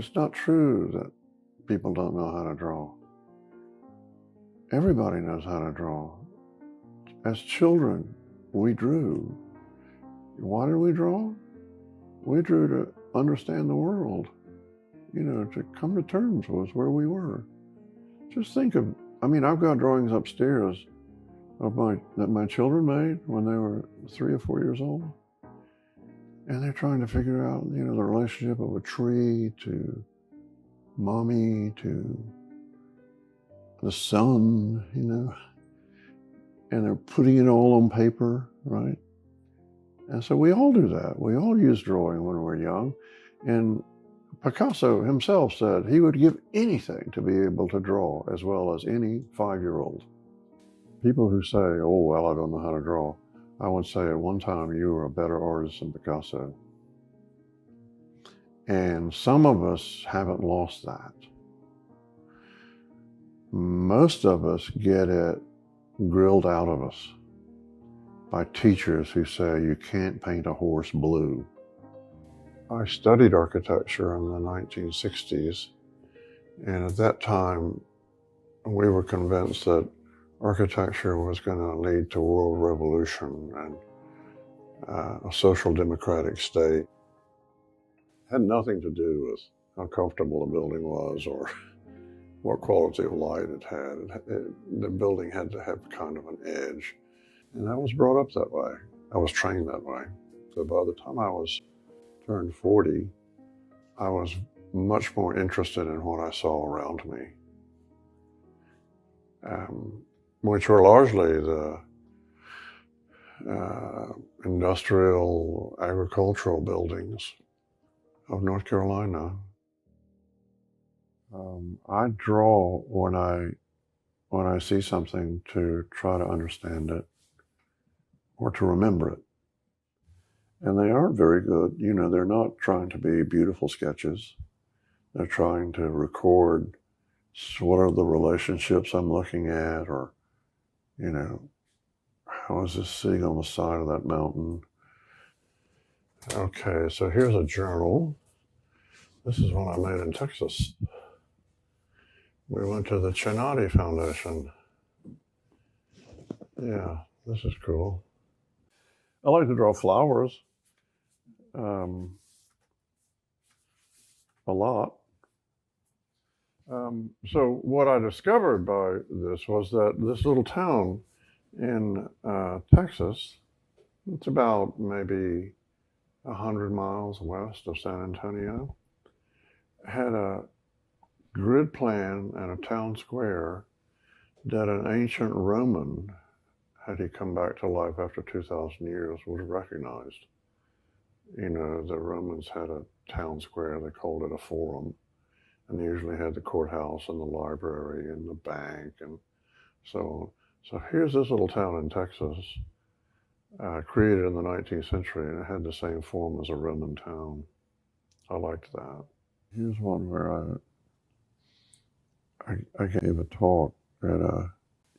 It's not true that people don't know how to draw. Everybody knows how to draw. As children, we drew. Why did we draw? We drew to understand the world, to come to terms with where we were. Just think of, I've got drawings upstairs that my children made when they were 3 or 4 years old. And they're trying to figure out, the relationship of a tree to mommy to the sun, and they're putting it all on paper, right? And so we all do that. We all use drawing when we're young. And Picasso himself said he would give anything to be able to draw as well as any 5-year-old. People who say, oh, well, I don't know how to draw, I would say at one time you were a better artist than Picasso. And some of us haven't lost that. Most of us get it grilled out of us by teachers who say you can't paint a horse blue. I studied architecture in the 1960s, and at that time we were convinced that architecture was going to lead to world revolution and a social democratic state. It had nothing to do with how comfortable a building was or what quality of light it had. The building had to have kind of an edge. And I was brought up that way. I was trained that way. So by the time I turned 40, I was much more interested in what I saw around me, which were largely the industrial, agricultural buildings of North Carolina. I draw when I see something to try to understand it or to remember it. And they aren't very good. They're not trying to be beautiful sketches. They're trying to record what are the relationships I'm looking at, or, how is this sitting on the side of that mountain? Okay, so here's a journal. This is one I made in Texas. We went to the Chinati Foundation. Yeah, this is cool. I like to draw flowers a lot. So what I discovered by this was that this little town in Texas, it's about maybe 100 miles west of San Antonio, had a grid plan and a town square that an ancient Roman, had he come back to life after 2,000 years, would have recognized. The Romans had a town square, they called it a forum, and they usually had the courthouse and the library and the bank and so on. So here's this little town in Texas, created in the 19th century, and it had the same form as a Roman town. I liked that. Here's one where I gave a talk at a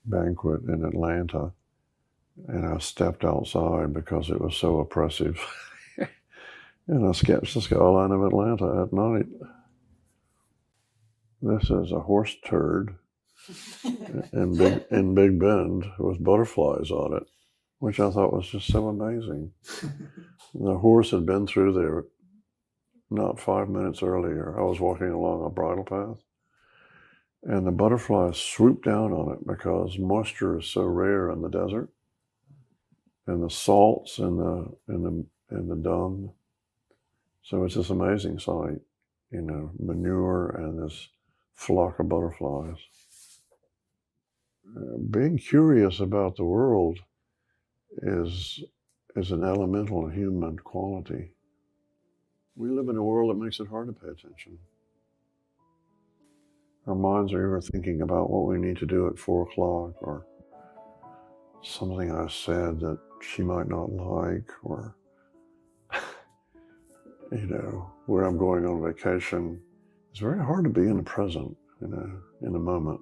banquet in Atlanta, and I stepped outside because it was so oppressive. And I sketched the skyline of Atlanta at night. This is a horse turd in Big Bend with butterflies on it, which I thought was just so amazing. The horse had been through there not 5 minutes earlier. I was walking along a bridle path, and the butterflies swooped down on it because moisture is so rare in the desert, and the salts in the dung. So it's this amazing sight, manure and this flock of butterflies. Being curious about the world is an elemental human quality. We live in a world that makes it hard to pay attention. Our minds are ever thinking about what we need to do at 4 o'clock, or something I said that she might not like, or where I'm going on vacation. It's very hard to be in the present, in the moment.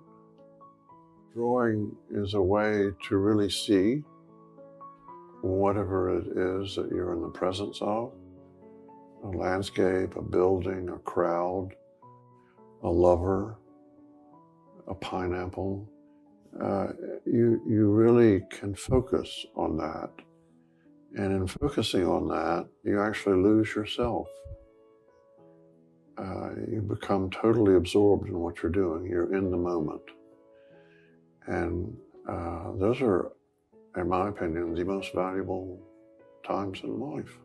Drawing is a way to really see whatever it is that you're in the presence of. A landscape, a building, a crowd, a lover, a pineapple. You really can focus on that. And in focusing on that, you actually lose yourself. You become totally absorbed in what you're doing. You're in the moment. And those are, in my opinion, the most valuable times in life.